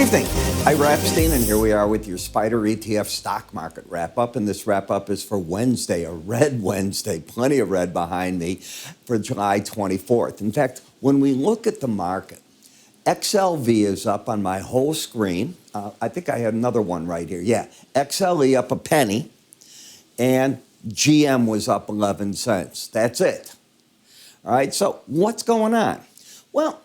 evening. Ira Epstein, and here we are with your SPDR ETF stock market wrap-up. And this wrap-up is for Wednesday, a red Wednesday, plenty of red behind me for July 24th. In fact, when we look at the market, XLV is up on my whole screen. I think I had another one right here. Yeah, XLE up a penny, and GM was up 11 cents. That's it. All right, so what's going on? Well,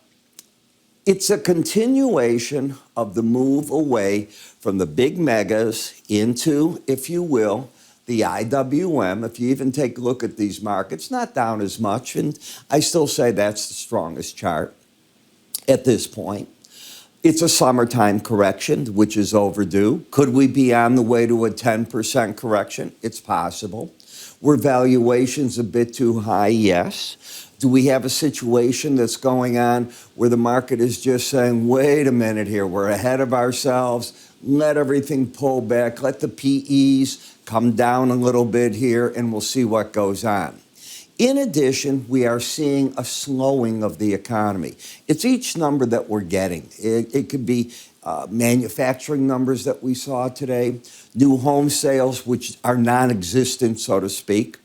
it's a continuation of the move away from the big megas into, if you will, the IWM. If you even take a look at these markets, not down as much, and I still say that's the strongest chart at this point. It's a summertime correction, which is overdue. Could we be on the way to a 10% correction? It's possible. Were valuations a bit too high? Yes. Do we have a situation that's going on where the market is just saying, wait a minute here, we're ahead of ourselves, let everything pull back, let the PEs come down a little bit here, and we'll see what goes on. In addition, we are seeing a slowing of the economy. It's each number that we're getting. It could be manufacturing numbers that we saw today, new home sales, which are non-existent, so to speak.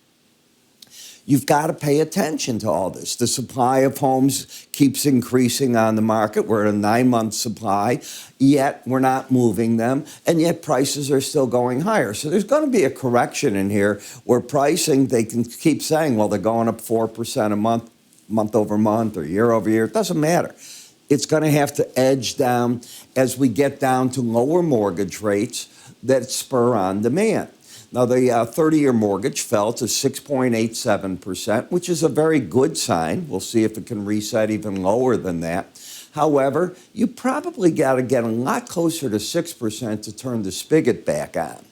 You've got to pay attention to all this. The supply of homes keeps increasing on the market. We're at a 9-month supply, yet we're not moving them, and yet prices are still going higher. So there's going to be a correction in here where pricing, they can keep saying, well, they're going up 4% a month, month over month, or year over year. It doesn't matter. It's going to have to edge down as we get down to lower mortgage rates that spur on demand. Now, the 30-year mortgage fell to 6.87%, which is a very good sign. We'll see if it can reset even lower than that. However, you probably got to get a lot closer to 6% to turn the spigot back on.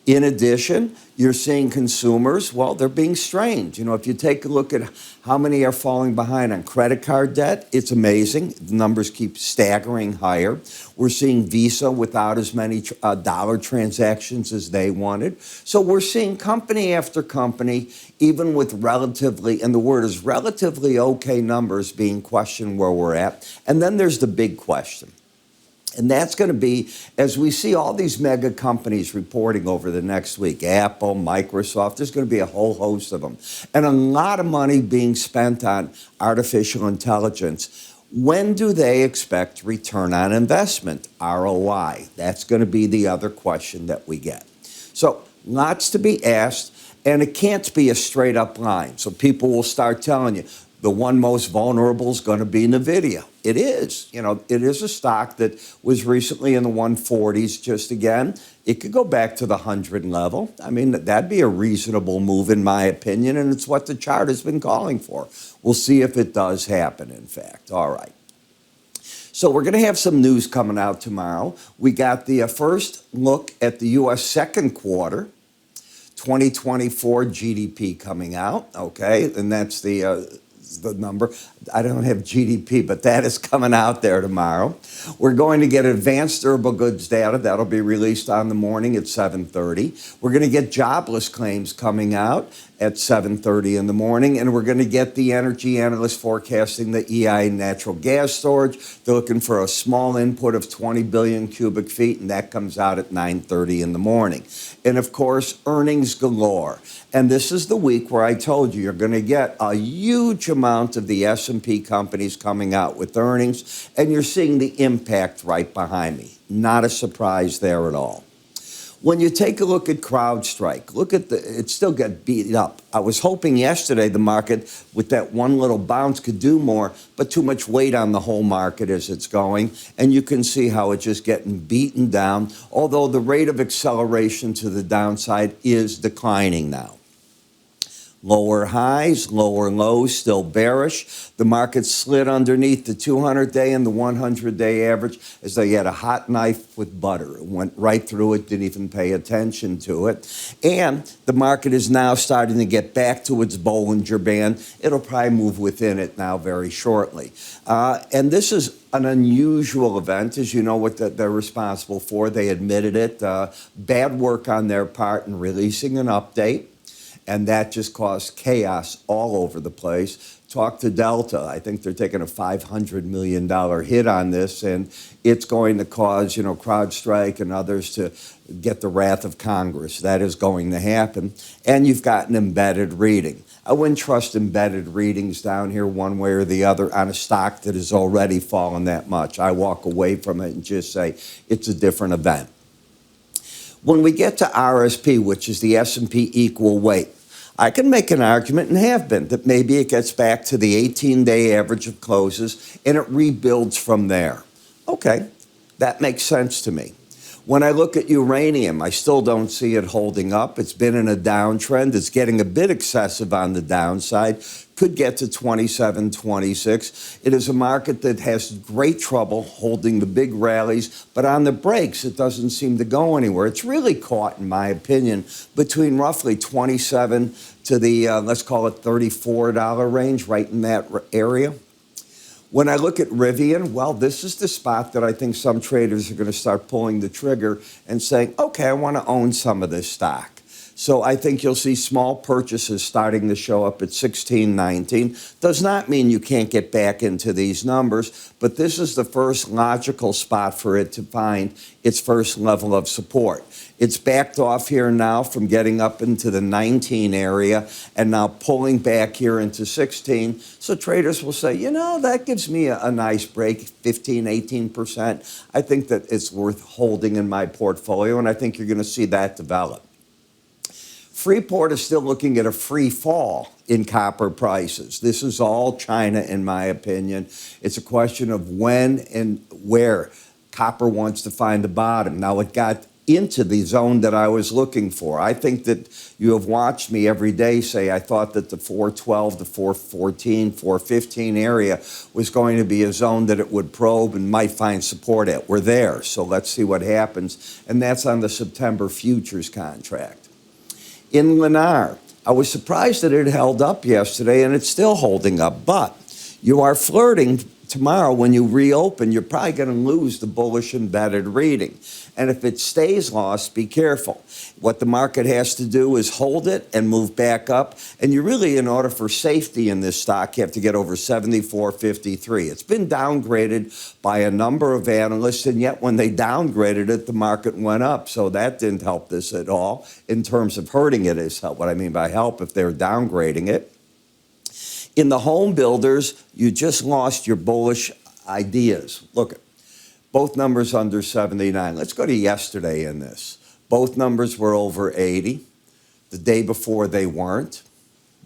In addition, you're seeing consumers, well, they're being strained. You know, if you take a look at how many are falling behind on credit card debt, it's amazing. The numbers keep staggering higher. We're seeing Visa without as many dollar transactions as they wanted. So we're seeing company after company, even with relatively, and the word is relatively okay numbers, being questioned where we're at. And then there's the big question. And that's going to be, as we see all these mega companies reporting over the next week, Apple, Microsoft, there's going to be a whole host of them. And a lot of money being spent on artificial intelligence. When do they expect return on investment, ROI? That's going to be the other question that we get. So lots to be asked, and it can't be a straight up line. So people will start telling you, the one most vulnerable is going to be NVIDIA. It is. You know, it is a stock that was recently in the 140s. Just again, it could go back to the 100 level. I mean, that'd be a reasonable move in my opinion, and it's what the chart has been calling for. We'll see if it does happen, in fact. All right. So we're going to have some news coming out tomorrow. We got the first look at the U.S. second quarter 2024 GDP coming out, okay? And that's the number. I don't have GDP, but that is coming out there tomorrow. We're going to get advanced durable goods data. That'll be released on the morning at 7:30. We're going to get jobless claims coming out at 7:30 in the morning, and we're going to get the energy analysts forecasting the EI natural gas storage. They're looking for a small input of 20 billion cubic feet, and that comes out at 9:30 in the morning. And of course, earnings galore. And this is the week where I told you you're going to get a huge amount of the S&P companies coming out with earnings, and you're seeing the impact right behind me. Not a surprise there at all. When you take a look at CrowdStrike, look at it still got beat up. I was hoping yesterday the market, with that one little bounce, could do more, but too much weight on the whole market as it's going. And you can see how it's just getting beaten down, although the rate of acceleration to the downside is declining now. Lower highs, lower lows, still bearish. The market slid underneath the 200-day and the 100-day average as they had a hot knife with butter. It went right through it, didn't even pay attention to it. And the market is now starting to get back to its Bollinger Band. It'll probably move within it now very shortly. And this is an unusual event, as you know what they're responsible for. They admitted it. Bad work on their part in releasing an update. and that just caused chaos all over the place. Talk to Delta. I think they're taking a $500 million hit on this, and it's going to cause, CrowdStrike and others to get the wrath of Congress. That is going to happen. And you've got an embedded reading. I wouldn't trust embedded readings down here one way or the other on a stock that has already fallen that much. I walk away from it and just say it's a different event. When we get to RSP, which is the S&P equal weight, I can make an argument, and have been, that maybe it gets back to the 18-day average of closes and it rebuilds from there. Okay, that makes sense to me. When I look at uranium, I still don't see it holding up. It's been in a downtrend. It's getting a bit excessive on the downside. Could get to 27, 26. It is a market that has great trouble holding the big rallies, but on the breaks, it doesn't seem to go anywhere. It's really caught, in my opinion, between roughly 27 to the, let's call it $34 range, right in that area. When I look at Rivian, well, this is the spot that I think some traders are going to start pulling the trigger and saying, okay, I want to own some of this stock. So I think you'll see small purchases starting to show up at 16, 19. Does not mean you can't get back into these numbers, but this is the first logical spot for it to find its first level of support. It's backed off here now from getting up into the 19 area and now pulling back here into 16. So traders will say, that gives me a nice break, 15, 18%. I think that it's worth holding in my portfolio, and I think you're going to see that develop. Freeport is still looking at a free fall in copper prices. This is all China, in my opinion. It's a question of when and where copper wants to find the bottom. Now, it got into the zone that I was looking for. I think that you have watched me every day say I thought that the 412 to 414, 415 area was going to be a zone that it would probe and might find support at. We're there, so let's see what happens. And that's on the September futures contract. In Linn, I was surprised that it held up yesterday, and it's still holding up. But you are flirting tomorrow when you reopen. You're probably going to lose the bullish embedded reading. And if it stays lost, be careful. What the market has to do is hold it and move back up. And you really, in order for safety in this stock, you have to get over 74.53. It's been downgraded by a number of analysts, and yet when they downgraded it, the market went up. So that didn't help this at all in terms of hurting it is help. What I mean by help, if they're downgrading it. In the home builders, you just lost your bullish ideas. Look, both numbers under 79. Let's go to yesterday in this. Both numbers were over 80. The day before they weren't.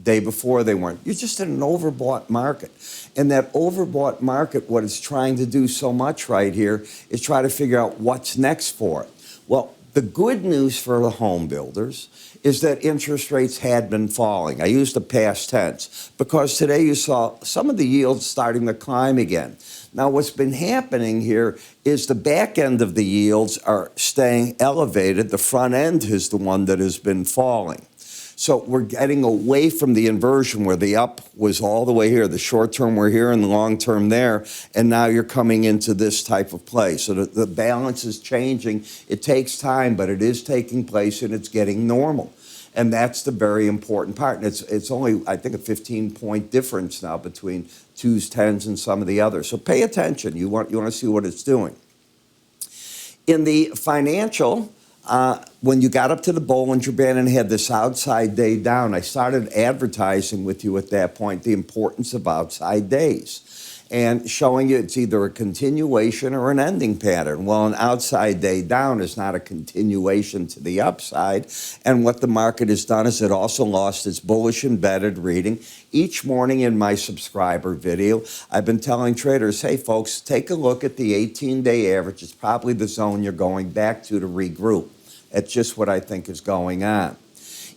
Day before they weren't. You're just in an overbought market. And that overbought market, what it's trying to do so much right here is try to figure out what's next for it. Well, the good news for the home builders is that interest rates had been falling. I use the past tense because today you saw some of the yields starting to climb again. Now, what's been happening here is the back end of the yields are staying elevated. The front end is the one that has been falling. So we're getting away from the inversion where the up was all the way here. The short term we're here and the long term there. And now you're coming into this type of play. So the balance is changing. It takes time, but it is taking place and it's getting normal. And that's the very important part. And it's only, I think, a 15-point difference now between 2s, 10s, and some of the others. So pay attention. You want to see what it's doing. In the financial, when you got up to the Bollinger Band and had this outside day down, I started advertising with you at that point the importance of outside days and showing you it's either a continuation or an ending pattern. Well, an outside day down is not a continuation to the upside. And what the market has done is it also lost its bullish embedded reading. Each morning in my subscriber video, I've been telling traders, hey, folks, take a look at the 18-day average. It's probably the zone you're going back to regroup. That's just what I think is going on.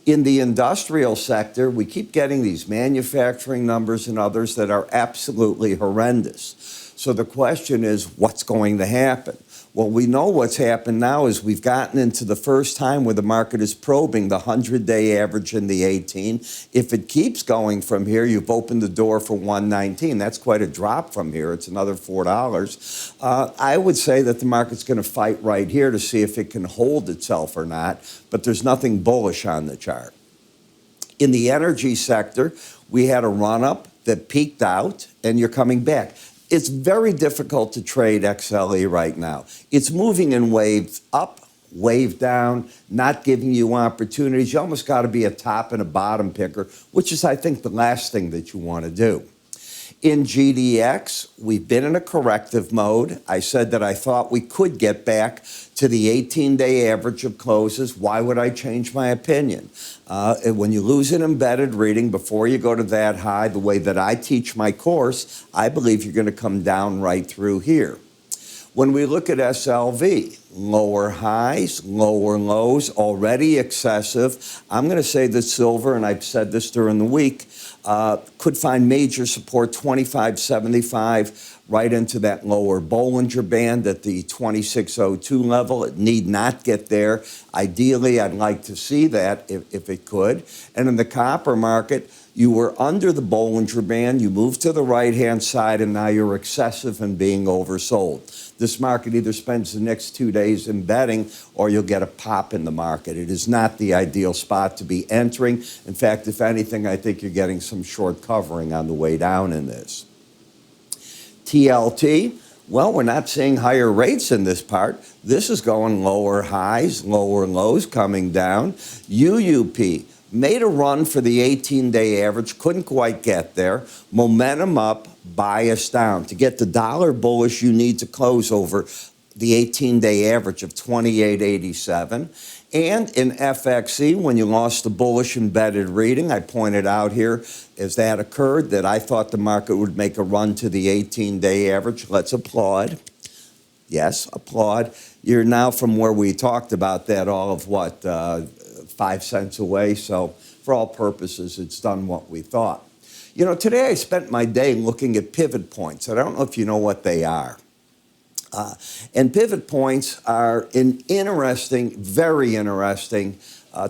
In the industrial sector, we keep getting these manufacturing numbers and others that are absolutely horrendous. So the question is, what's going to happen? Well, we know what's happened now is we've gotten into the first time where the market is probing the 100-day average in the 18. If it keeps going from here, you've opened the door for 119. That's quite a drop from here. It's another $4. I would say that the market's going to fight right here to see if it can hold itself or not, but there's nothing bullish on the chart. In the energy sector, we had a run-up that peaked out, and you're coming back. It's very difficult to trade XLE right now. It's moving in waves up, wave down, not giving you opportunities. You almost got to be a top and a bottom picker, which is, I think, the last thing that you want to do. In GDX, we've been in a corrective mode. I said that I thought we could get back to the 18-day average of closes. Why would I change my opinion? When you lose an embedded reading before you go to that high, the way that I teach my course, I believe you're going to come down right through here. When we look at SLV, lower highs, lower lows, already excessive. I'm going to say that silver, and I've said this during the week, could find major support 25.75 right into that lower Bollinger Band at the 2602 level. It need not get there. Ideally, I'd like to see that if it could. And in the copper market, you were under the Bollinger Band, you moved to the right-hand side, and now you're excessive and being oversold. This market either spends the next 2 days in betting or you'll get a pop in the market. It is not the ideal spot to be entering. In fact, if anything, I think you're getting some short covering on the way down in this. TLT, well, we're not seeing higher rates in this part. This is going lower highs, lower lows coming down. UUP made a run for the 18-day average, couldn't quite get there. Momentum up, bias down. To get the dollar bullish, you need to close over the 18-day average of 28.87. And in FXE, when you lost the bullish embedded reading, I pointed out here as that occurred that I thought the market would make a run to the 18-day average. Let's applaud. Yes, applaud. You're now from where we talked about that all of what, 5 cents away. So for all purposes, it's done what we thought. You know, today I spent my day looking at pivot points. I don't know if you know what they are. And pivot points are an interesting, very interesting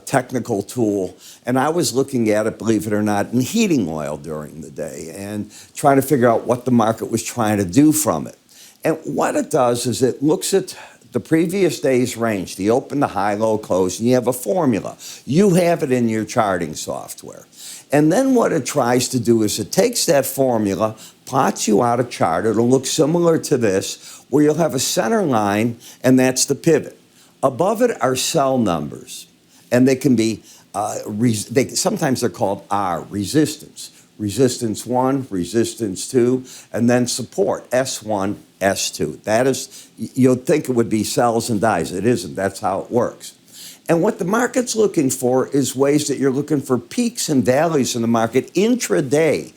technical tool. And I was looking at it, believe it or not, in heating oil during the day and trying to figure out what the market was trying to do from it. And what it does is it looks at the previous day's range, the open, the high, low, close, and you have a formula. You have it in your charting software. And then what it tries to do is it takes that formula, plots you out a chart. It'll look similar to this, where you'll have a center line, and that's the pivot. Above it are cell numbers, and they can be, sometimes they're called R, resistance. Resistance 1, resistance 2, and then support, S1, S2. That is, you'll think it would be cells and dies. It isn't. That's how it works. And what the market's looking for is ways that you're looking for peaks and valleys in the market intraday.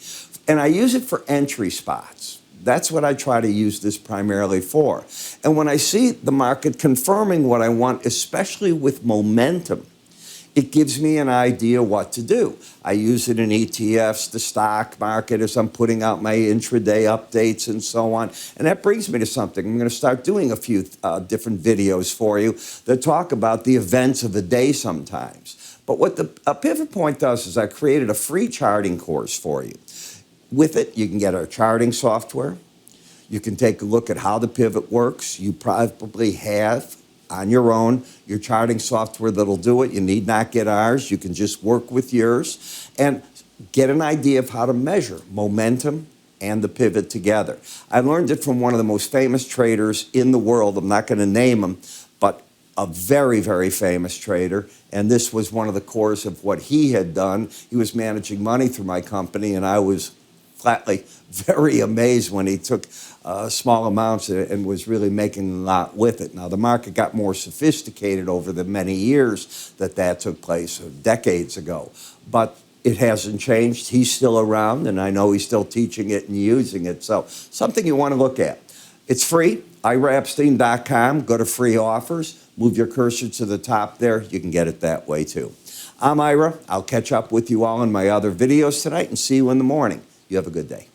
And I use it for entry spots. That's what I try to use this primarily for. And when I see the market confirming what I want, especially with momentum, it gives me an idea what to do. I use it in ETFs, the stock market, as I'm putting out my intraday updates and so on. And that brings me to something. I'm going to start doing a few different videos for you that talk about the events of the day sometimes. But what a pivot point does is I created a free charting course for you. With it, you can get our charting software. You can take a look at how the pivot works. You probably have on your own your charting software that'll do it. You need not get ours. You can just work with yours and get an idea of how to measure momentum and the pivot together. I learned it from one of the most famous traders in the world. I'm not going to name him, but a very, very famous trader. And this was one of the cores of what he had done. He was managing money through my company, and I was flatly very amazed when he took small amounts and was really making a lot with it. Now, the market got more sophisticated over the many years that took place, decades ago. But it hasn't changed. He's still around, and I know he's still teaching it and using it. So something you want to look at. It's free, IraEpstein.com. Go to free offers. Move your cursor to the top there. You can get it that way, too. I'm Ira. I'll catch up with you all in my other videos tonight and see you in the morning. You have a good day.